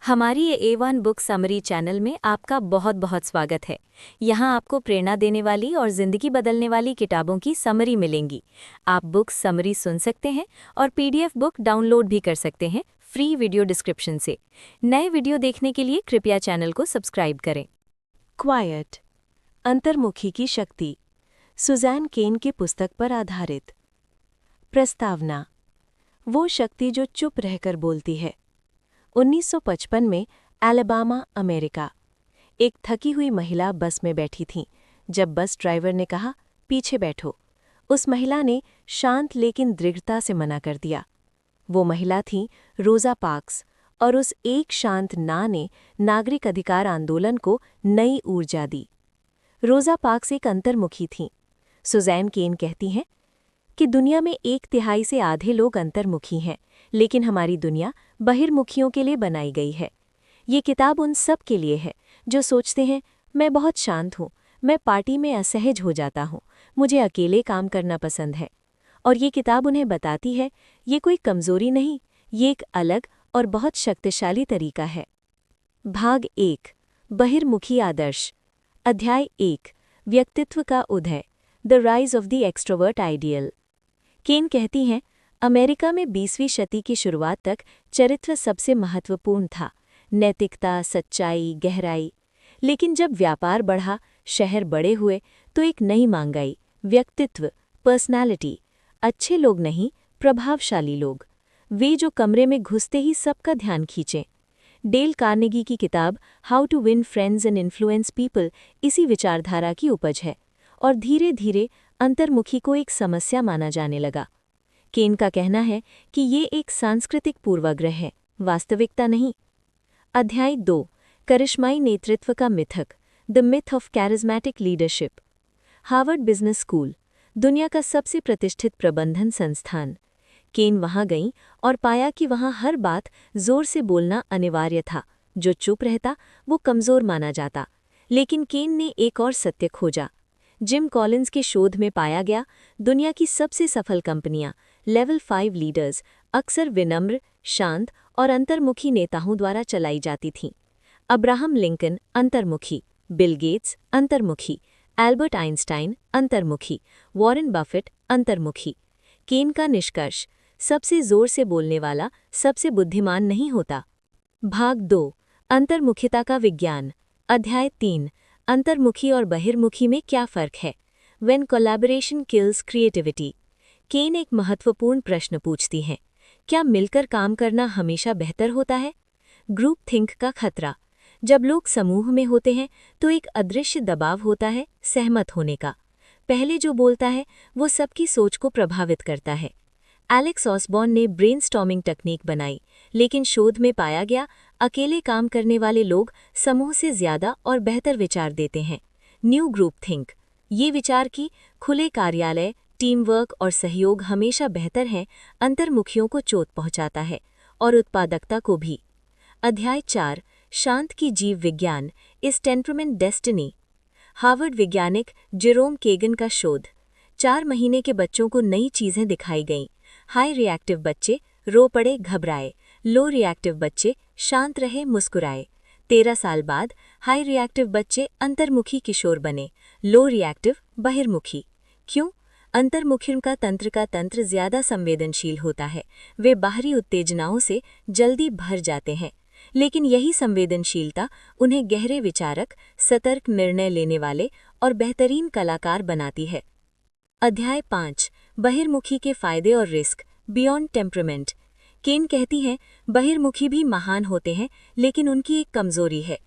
हमारी ये A1 book summary channel में आपका बहुत बहुत स्वागत है। यहाँ आपको प्रेरणा देने वाली और ज़िंदगी बदलने वाली किताबों की समरी मिलेंगी। आप बुक समरी सुन सकते हैं और PDF बुक डाउनलोड भी कर सकते हैं फ्री वीडियो डिस्क्रिप्शन से। नए वीडियो देखने के लिए कृपया चैनल को सब्सक्राइब करें। क्वाइट, अंतर्मुखी की शक्ति, सुज़ैन केन की पुस्तक पर आधारित। प्रस्तावना: वो शक्ति जो चुप रहकर बोलती है। 1955 में एलबामा, अमेरिका। एक थकी हुई महिला बस में बैठी थी। जब बस ड्राइवर ने कहा, पीछे बैठो, उस महिला ने शांत लेकिन दृढ़ता से मना कर दिया। वो महिला थी रोज़ा पार्क्स, और उस एक शांत ना ने नागरिक अधिकार आंदोलन को नई ऊर्जा दी। रोज़ा पार्क्स एक अंतर्मुखी थीं। सुज़ैन केन कहती हैं कि दुनिया में 1/3 से आधे लोग अंतर्मुखी हैं, लेकिन हमारी दुनिया बहिर्मुखियों के लिए बनाई गई है। ये किताब उन सब के लिए है जो सोचते हैं, मैं बहुत शांत हूँ, मैं पार्टी में असहज हो जाता हूँ, मुझे अकेले काम करना पसंद है। और ये किताब उन्हें बताती है, ये कोई कमज़ोरी नहीं, ये एक अलग और बहुत शक्तिशाली तरीका है। भाग 1, बहिर्मुखी आदर्श। अध्याय 1, व्यक्तित्व का उदय, the rise of the extrovert ideal. Cain कहती हैं, अमेरिका में 20वीं शती की शुरुआत तक चरित्र सबसे महत्वपूर्ण था, नैतिकता, सच्चाई, गहराई। लेकिन जब व्यापार बढ़ा, शहर बड़े हुए, तो एक नई मांग आई, व्यक्तित्व, पर्सनालिटी। अच्छे लोग नहीं, प्रभावशाली लोग, वे जो कमरे में घुसते ही सबका ध्यान खींचें। डेल कार्नेगी की किताब how to win friends and influence people इसी विचारधारा की उपज है, और धीरे धीरे अंतर्मुखी को एक समस्या माना जाने लगा। केन का कहना है कि ये एक सांस्कृतिक पूर्वाग्रह है, वास्तविकता नहीं। अध्याय 2, करिश्माई नेतृत्व का मिथक, the myth of charismatic leadership. Harvard business school, दुनिया का सबसे प्रतिष्ठित प्रबंधन संस्थान। केन वहां गईं और पाया कि वहां हर बात जोर से बोलना अनिवार्य था। जो चुप रहता वो कमजोर माना जाता। लेकिन केन ने एक और सत्य खोजा। जिम कॉलिंस के शोध में पाया गया, दुनिया की सबसे सफल कंपनियां, लेवल 5 लीडर्स, अक्सर विनम्र, शांत और अंतर्मुखी नेताओं द्वारा चलाई जाती थीं। अब्राहम लिंकन अंतर्मुखी, बिल गेट्स अंतर्मुखी, एल्बर्ट आइंस्टाइन अंतर्मुखी, वॉरेन बफेट अंतर्मुखी। केन का निष्कर्ष: सबसे जोर से बोलने वाला सबसे बुद्धिमान नहीं होता। भाग 2, अंतर्मुखिता का विज्ञान। अध्याय 3, अंतर्मुखी और बहिर्मुखी में क्या फ़र्क है, व्हेन कोलैबोरेशन किल्स क्रिएटिविटी। केन एक महत्वपूर्ण प्रश्न पूछती हैं, क्या मिलकर काम करना हमेशा बेहतर होता है? ग्रुप थिंक का खतरा। जब लोग समूह में होते हैं तो एक अदृश्य दबाव होता है सहमत होने का। पहले जो बोलता है वो सबकी सोच को प्रभावित करता है। एलेक्स ऑसबॉर्न ने ब्रेनस्टॉर्मिंग तकनीक बनाई, लेकिन शोध में पाया गया, अकेले काम करने वाले लोग समूह से ज़्यादा और बेहतर विचार देते हैं। न्यू ग्रुप थिंक, ये विचार कि खुले कार्यालय, टीम वर्क और सहयोग हमेशा बेहतर हैं, अंतर्मुखियों को चोट पहुंचाता है और उत्पादकता को भी। अध्याय 4, शांत की जीव विज्ञान, इस टेम्परामेंट डेस्टिनी। हार्वर्ड वैज्ञानिक जेरोम केगन का शोध। 4 महीने के बच्चों को नई चीज़ें दिखाई गईं। हाई रिएक्टिव बच्चे रो पड़े, घबराए। लो रिएक्टिव बच्चे शांत रहे, मुस्कुराए। 13 साल बाद हाई रिएक्टिव बच्चे अंतर्मुखी किशोर बने, लो रिएक्टिव बहिर्मुखी। क्यों? अंतर्मुखियों का तंत्र ज़्यादा संवेदनशील होता है, वे बाहरी उत्तेजनाओं से जल्दी भर जाते हैं, लेकिन यही संवेदनशीलता उन्हें गहरे विचारक, सतर्क निर्णय लेने वाले और बेहतरीन कलाकार बनाती है। अध्याय 5, बहिर्मुखी के फायदे और रिस्क, बियॉन्ड टेम्परामेंट। केन कहती हैं, बहिर्मुखी भी महान होते हैं, लेकिन उनकी एक कमजोरी है।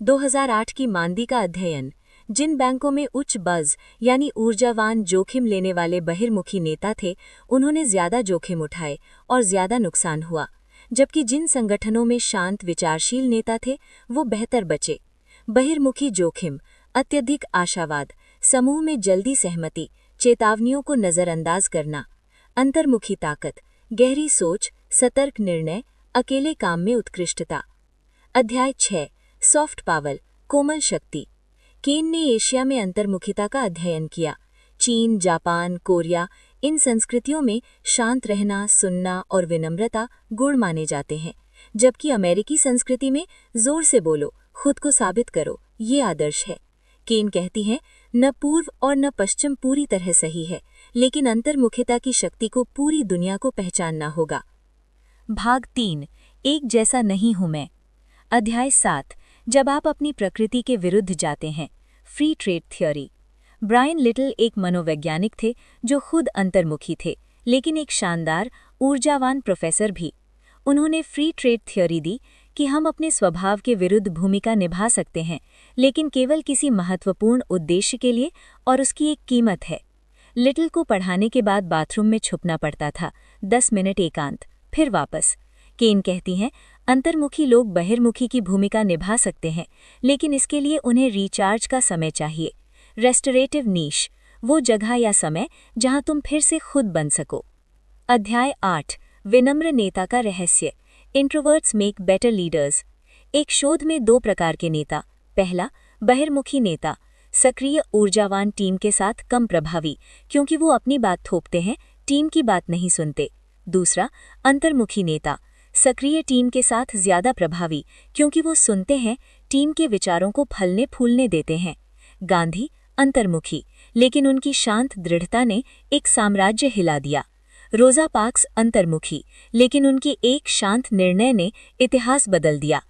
2008 की मांदी का अध्ययन, जिन बैंकों में उच्च बज़ यानी ऊर्जावान जोखिम लेने वाले बहिर्मुखी नेता थे, उन्होंने ज़्यादा जोखिम उठाए और ज़्यादा नुकसान हुआ, जबकि जिन संगठनों में शांत विचारशील नेता थे वो बेहतर बचे। बहिर्मुखी जोखिम, अत्यधिक आशावाद, समूह में जल्दी सहमति, चेतावनियों को नज़रअंदाज करना। अंतर्मुखी ताकत, गहरी सोच, सतर्क निर्णय, अकेले काम में उत्कृष्टता। अध्याय 6, सॉफ्ट पावर, कोमल शक्ति। केन ने एशिया में अंतर्मुखिता का अध्ययन किया। चीन, जापान, कोरिया, इन संस्कृतियों में शांत रहना, सुनना और विनम्रता गुण माने जाते हैं, जबकि अमेरिकी संस्कृति में जोर से बोलो, खुद को साबित करो, ये आदर्श है। केन कहती हैं, न पूर्व और न पश्चिम पूरी तरह सही है, लेकिन अंतर्मुखिता की शक्ति को पूरी दुनिया को पहचानना होगा। भाग 3, एक जैसा नहीं हूं मैं। अध्याय 7, जब आप अपनी प्रकृति के विरुद्ध जाते हैं। Free trade theory. Brian Little एक मनोवैज्ञानिक थे जो खुद अंतर्मुखी थे, लेकिन एक शानदार, ऊर्जावान प्रोफेसर भी। उन्होंने फ्री ट्रेड थ्योरी दी कि हम अपने स्वभाव के विरुद्ध भूमिका निभा सकते हैं, लेकिन केवल किसी महत्वपूर्ण उद्देश्य के लिए, और उसकी एक कीमत है। लिटिल को पढ़ाने के बाद बाथरूम में छुपना पड़ता था, 10 मिनट एकांत, फिर वापस। केन कहती हैं, अंतर्मुखी लोग बहिर्मुखी की भूमिका निभा सकते हैं, लेकिन इसके लिए उन्हें रिचार्ज का समय चाहिए। रेस्टोरेटिव नीश, वो जगह या समय जहां तुम फिर से खुद बन सको। अध्याय 8, विनम्र नेता का रहस्य। Introverts make better leaders. एक शोध में 2 प्रकार के नेता। पहला, बहिर्मुखी नेता, सक्रिय ऊर्जावान, टीम के साथ कम प्रभावी, क्योंकि वो अपनी बात थोपते हैं, टीम की बात नहीं सुनते। दूसरा, अंतर्मुखी नेता, सक्रिय, टीम के साथ ज्यादा प्रभावी, क्योंकि वो सुनते हैं, टीम के विचारों को फलने फूलने देते हैं। गांधी अंतर्मुखी, लेकिन उनकी शांत दृढ़ता ने एक साम्राज्य हिला दिया। रोजा पार्क्स अंतर्मुखी, लेकिन उनकी एक शांत निर्णय ने इतिहास बदल दिया।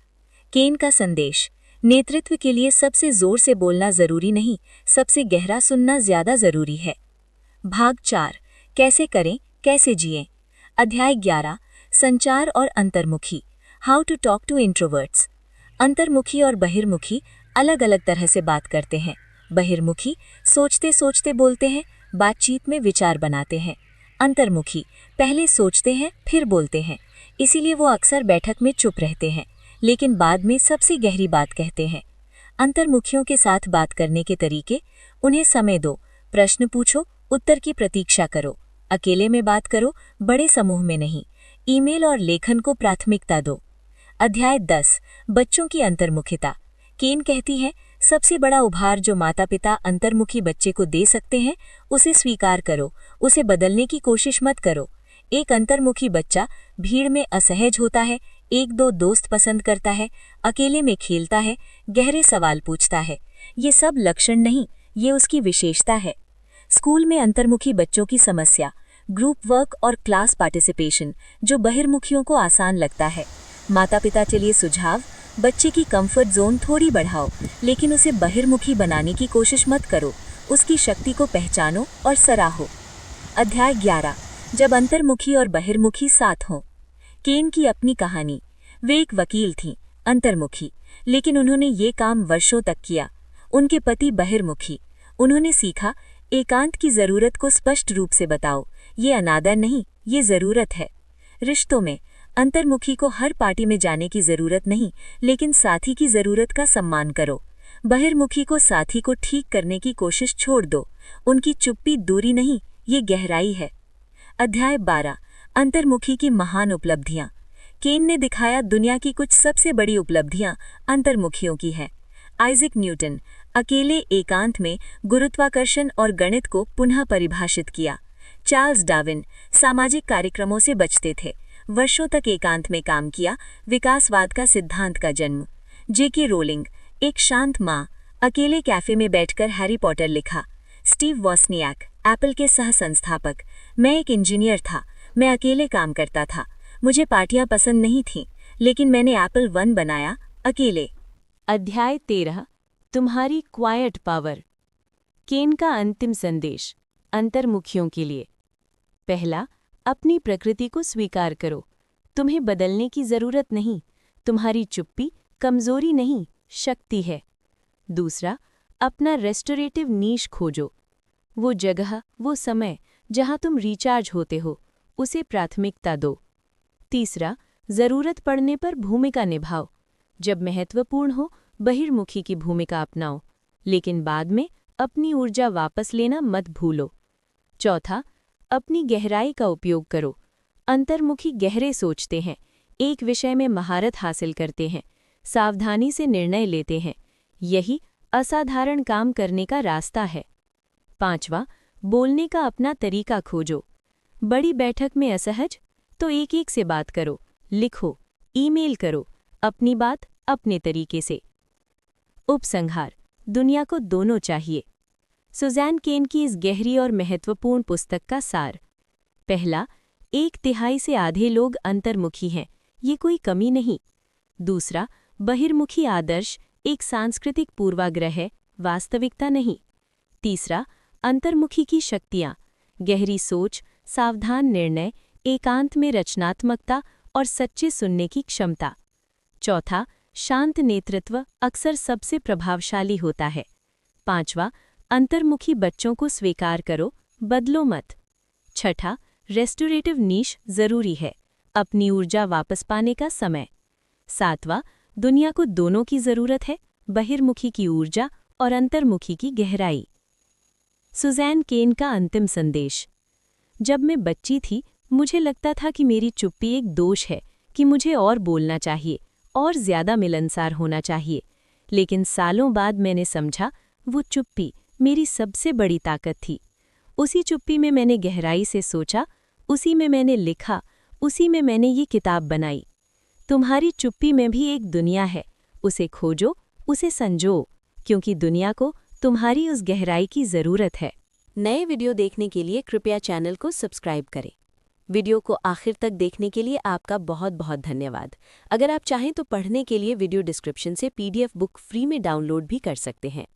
केन का संदेश, नेतृत्व के लिए सबसे जोर से बोलना जरूरी नहीं, सबसे गहरा सुनना ज्यादा जरूरी है। भाग 4, कैसे करें, कैसे जिएं। अध्याय 11, संचार और अंतर्मुखी। How to talk to introverts. अंतर्मुखी और बहिर्मुखी अलग अलग तरह से बात करते हैं। बहिर्मुखी सोचते सोचते बोलते हैं, बातचीत में विचार बनाते हैं। अंतर्मुखी पहले सोचते हैं फिर बोलते हैं, इसीलिए वो अक्सर बैठक में चुप रहते हैं, लेकिन बाद में सबसे गहरी बात कहते हैं। अंतर्मुखियों के साथ बात करने के तरीके, उन्हें समय दो, प्रश्न पूछो, उत्तर की प्रतीक्षा करो, अकेले में बात करो, बड़े समूह में नहीं, ईमेल और लेखन को प्राथमिकता दो। अध्याय 10, बच्चों की अंतर्मुखिता। केन कहती है, सबसे बड़ा उपहार जो माता पिता अंतर्मुखी बच्चे को दे सकते हैं, उसे स्वीकार करो, उसे बदलने की कोशिश मत करो। एक अंतर्मुखी बच्चा भीड़ में असहज होता है, 1-2 दोस्त पसंद करता है, अकेले में खेलता है, गहरे सवाल पूछता है। ये सब लक्षण नहीं, ये उसकी विशेषता है। स्कूल में अंतर्मुखी बच्चों की समस्या, ग्रुप वर्क और क्लास पार्टिसिपेशन, जो बहिर्मुखियों को आसान लगता है। माता पिता के लिए सुझाव, बच्चे की कंफर्ट जोन थोड़ी बढ़ाओ, लेकिन उसे बहिर्मुखी बनाने की कोशिश मत करो, उसकी शक्ति को पहचानो और सराहो। अध्याय 11, जब अंतर्मुखी और बहिर्मुखी साथ हों। केन की अपनी कहानी। वे एक वकील थीं, अंतर्मुखी, लेकिन उन्होंने ये काम वर्षों तक किया। उनके पति बहिर्मुखी। उन्होंने सीखा, एकांत की जरूरत को स्पष्ट रूप से बताओ, ये अनादर नहीं, ये जरूरत है। रिश्तों में अंतर्मुखी को हर पार्टी में जाने की जरूरत नहीं, लेकिन साथी की जरूरत का सम्मान करो। बहिर्मुखी को साथी को ठीक करने की कोशिश छोड़ दो, उनकी चुप्पी दूरी नहीं, ये गहराई है। अध्याय 12, अंतर्मुखी की महान उपलब्धियां। केन ने दिखाया, दुनिया की कुछ सबसे बड़ी उपलब्धियां अंतर्मुखियों की हैं। आइजैक न्यूटन, अकेले एकांत में गुरुत्वाकर्षण और गणित को पुनः परिभाषित किया। चार्ल्स डार्विन, सामाजिक कार्यक्रमों से बचते थे, वर्षों तक एकांत में काम किया, विकासवाद का सिद्धांत का जन्म। जेके रोलिंग, एक शांत माँ, अकेले कैफे में बैठकर हैरी पॉटर लिखा। स्टीव वॉस्नियाक, एप्पल के सह संस्थापक, मैं एक इंजीनियर था, मैं अकेले काम करता था, मुझे पार्टियां पसंद नहीं थीं, लेकिन मैंने एप्पल 1 बनाया, अकेले। अध्याय 13, तुम्हारी क्वाइट पावर। केन का अंतिम संदेश अंतर्मुखियों के लिए। पहला, अपनी प्रकृति को स्वीकार करो, तुम्हें बदलने की जरूरत नहीं, तुम्हारी चुप्पी कमजोरी नहीं, शक्ति है। दूसरा, अपना रेस्टोरेटिव नीश खोजो, वो जगह, वो समय जहां तुम रिचार्ज होते हो, उसे प्राथमिकता दो। तीसरा, जरूरत पड़ने पर भूमिका निभाओ, जब महत्वपूर्ण हो बहिर्मुखी की भूमिका अपनाओ, लेकिन बाद में अपनी ऊर्जा वापस लेना मत भूलो। चौथा, अपनी गहराई का उपयोग करो, अंतर्मुखी गहरे सोचते हैं, एक विषय में महारत हासिल करते हैं, सावधानी से निर्णय लेते हैं, यही असाधारण काम करने का रास्ता है। पांचवा, बोलने का अपना तरीका खोजो, बड़ी बैठक में असहज तो एक एक से बात करो, लिखो, ईमेल करो, अपनी बात अपने तरीके से। उपसंहार, दुनिया को दोनों चाहिए। सुज़ैन केन की इस गहरी और महत्वपूर्ण पुस्तक का सार। पहला, 1/3 से आधे लोग अंतर्मुखी हैं, ये कोई कमी नहीं। दूसरा, बहिर्मुखी आदर्श एक सांस्कृतिक पूर्वाग्रह है, वास्तविकता नहीं। तीसरा, अंतर्मुखी की शक्तियाँ, गहरी सोच, सावधान निर्णय, एकांत में रचनात्मकता और सच्चे सुनने की क्षमता। चौथा, शांत नेतृत्व अक्सर सबसे प्रभावशाली होता है। पांचवा, अंतर्मुखी बच्चों को स्वीकार करो, बदलो मत। छठा, रेस्टोरेटिव नीश जरूरी है, अपनी ऊर्जा वापस पाने का समय। सातवां, दुनिया को दोनों की जरूरत है, बहिर्मुखी की ऊर्जा और अंतर्मुखी की गहराई। सुज़ैन केन का अंतिम संदेश। जब मैं बच्ची थी, मुझे लगता था कि मेरी चुप्पी एक दोष है, कि मुझे और बोलना चाहिए और ज्यादा मिलनसार होना चाहिए। लेकिन सालों बाद मैंने समझा, वो चुप्पी मेरी सबसे बड़ी ताकत थी। उसी चुप्पी में मैंने गहराई से सोचा, उसी में मैंने लिखा, उसी में मैंने ये किताब बनाई। तुम्हारी चुप्पी में भी एक दुनिया है, उसे खोजो, उसे संजो, क्योंकि दुनिया को तुम्हारी उस गहराई की ज़रूरत है। नए वीडियो देखने के लिए कृपया चैनल को सब्सक्राइब करें। वीडियो को आखिर तक देखने के लिए आपका बहुत बहुत धन्यवाद। अगर आप चाहें तो पढ़ने के लिए वीडियो डिस्क्रिप्शन से PDF बुक फ्री में डाउनलोड भी कर सकते हैं।